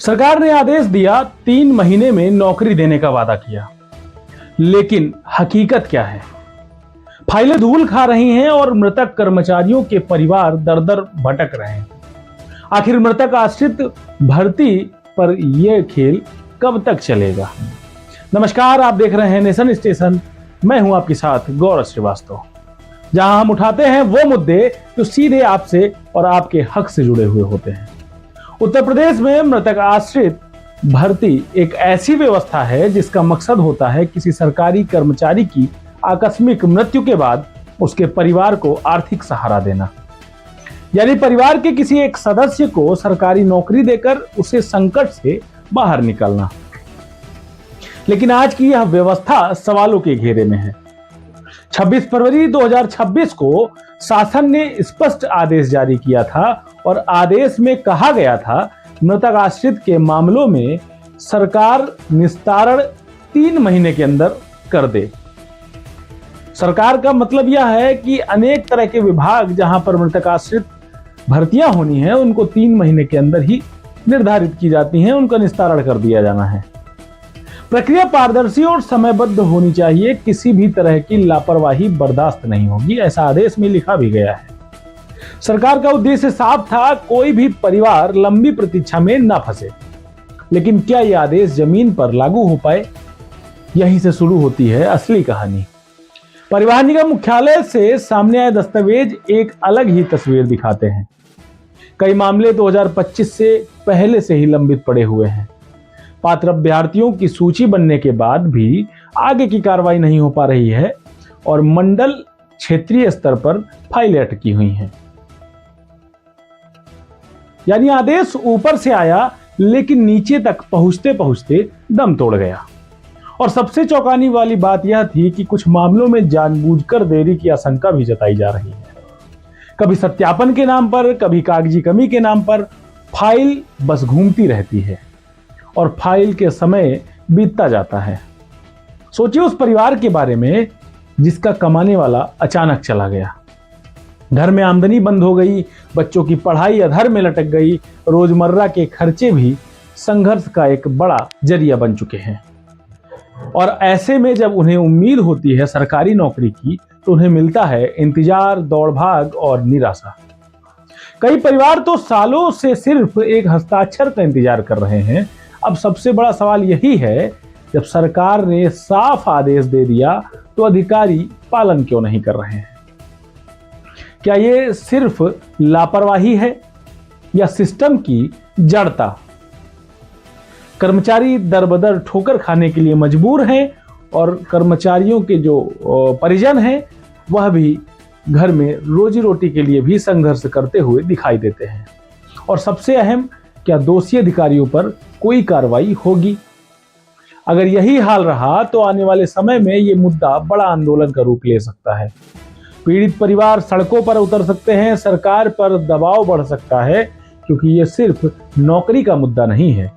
सरकार ने आदेश दिया 3 महीने में नौकरी देने का वादा किया, लेकिन हकीकत क्या है? फाइलें धूल खा रही हैं और मृतक कर्मचारियों के परिवार दर दर भटक रहे हैं। आखिर मृतक आश्रित भर्ती पर यह खेल कब तक चलेगा? नमस्कार, आप देख रहे हैं नेशन स्टेशन। मैं हूं आपके साथ गौरव श्रीवास्तव, जहां हम उठाते हैं वो मुद्दे जो सीधे आपसे और आपके हक से जुड़े हुए होते हैं। उत्तर प्रदेश में मृतक आश्रित भर्ती एक ऐसी व्यवस्था है जिसका मकसद होता है किसी सरकारी कर्मचारी की आकस्मिक मृत्यु के बाद उसके परिवार को आर्थिक सहारा देना, यानी परिवार के किसी एक सदस्य को सरकारी नौकरी देकर उसे संकट से बाहर निकालना। लेकिन आज की यह व्यवस्था सवालों के घेरे में है। 26 फरवरी 2026 को शासन ने स्पष्ट आदेश जारी किया था और आदेश में कहा गया था मृतक आश्रित के मामलों में सरकार निस्तारण 3 महीने के अंदर कर दे। सरकार का मतलब यह है कि अनेक तरह के विभाग जहां पर मृतक आश्रित भर्तियां होनी है उनको 3 महीने के अंदर ही निर्धारित की जाती हैं, उनका निस्तारण कर दिया जाना है। प्रक्रिया पारदर्शी और समयबद्ध होनी चाहिए, किसी भी तरह की लापरवाही बर्दाश्त नहीं होगी, ऐसा आदेश में लिखा भी गया है। सरकार का उद्देश्य साफ था, कोई भी परिवार लंबी प्रतीक्षा में ना फंसे। लेकिन क्या यह आदेश जमीन पर लागू हो पाए? यहीं से शुरू होती है असली कहानी। परिवहन निगम मुख्यालय से सामने आए दस्तावेज एक अलग ही तस्वीर दिखाते हैं। कई मामले 2025 से पहले से ही लंबित पड़े हुए हैं। पात्र अभ्यर्थियों की सूची बनने के बाद भी आगे की कार्रवाई नहीं हो पा रही है और मंडल क्षेत्रीय स्तर पर फाइलें अटकी हुई हैं। यानी आदेश ऊपर से आया लेकिन नीचे तक पहुंचते पहुंचते दम तोड़ गया। और सबसे चौंकाने वाली बात यह थी कि कुछ मामलों में जानबूझकर देरी की आशंका भी जताई जा रही है। कभी सत्यापन के नाम पर, कभी कागजी कमी के नाम पर फाइल बस घूमती रहती है और फाइल के समय बीतता जाता है। सोचिए उस परिवार के बारे में जिसका कमाने वाला अचानक चला गया, घर में आमदनी बंद हो गई, बच्चों की पढ़ाई अधर में लटक गई, रोजमर्रा के खर्चे भी संघर्ष का एक बड़ा जरिया बन चुके हैं। और ऐसे में जब उन्हें उम्मीद होती है सरकारी नौकरी की तो उन्हें मिलता है इंतजार, दौड़-भाग और निराशा। कई परिवार तो सालों से सिर्फ एक हस्ताक्षर का इंतजार कर रहे हैं। अब सबसे बड़ा सवाल यही है, जब सरकार ने साफ आदेश दे दिया तो अधिकारी पालन क्यों नहीं कर रहे हैं? क्या ये सिर्फ लापरवाही है या सिस्टम की जड़ता? कर्मचारी दरबदर ठोकर खाने के लिए मजबूर हैं और कर्मचारियों के जो परिजन हैं वह भी घर में रोजी रोटी के लिए भी संघर्ष करते हुए दिखाई देते हैं। और सबसे अहम, क्या दोषी अधिकारियों पर कोई कार्रवाई होगी? अगर यही हाल रहा तो आने वाले समय में ये मुद्दा बड़ा आंदोलन का रूप ले सकता है। पीड़ित परिवार सड़कों पर उतर सकते हैं, सरकार पर दबाव बढ़ सकता है, क्योंकि ये सिर्फ नौकरी का मुद्दा नहीं है,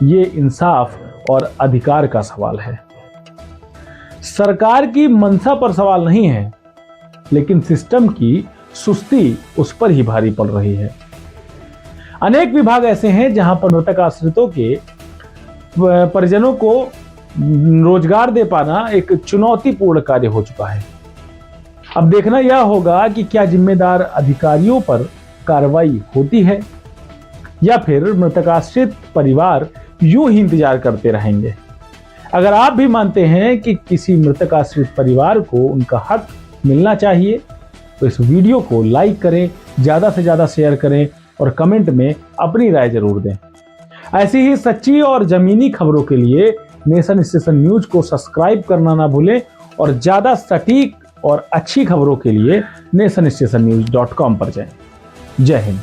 ये इंसाफ और अधिकार का सवाल है। सरकार की मंशा पर सवाल नहीं है, लेकिन सिस्टम की सुस्ती उस पर ही भारी पड़ रही है। अनेक विभाग ऐसे हैं जहां पर मृतक आश्रितों के परिजनों को रोजगार दे पाना एक चुनौतीपूर्ण कार्य हो चुका है। अब देखना यह होगा कि क्या जिम्मेदार अधिकारियों पर कार्रवाई होती है या फिर मृतक आश्रित परिवार यूं ही इंतजार करते रहेंगे। अगर आप भी मानते हैं कि किसी मृतक आश्रित परिवार को उनका हक मिलना चाहिए तो इस वीडियो को लाइक करें, ज्यादा से ज्यादा शेयर करें और कमेंट में अपनी राय जरूर दें। ऐसी ही सच्ची और जमीनी खबरों के लिए नेशन स्टेशन न्यूज को सब्सक्राइब करना ना भूलें और ज्यादा सटीक और अच्छी खबरों के लिए nationstationnews.com पर जाएं। जय हिंद।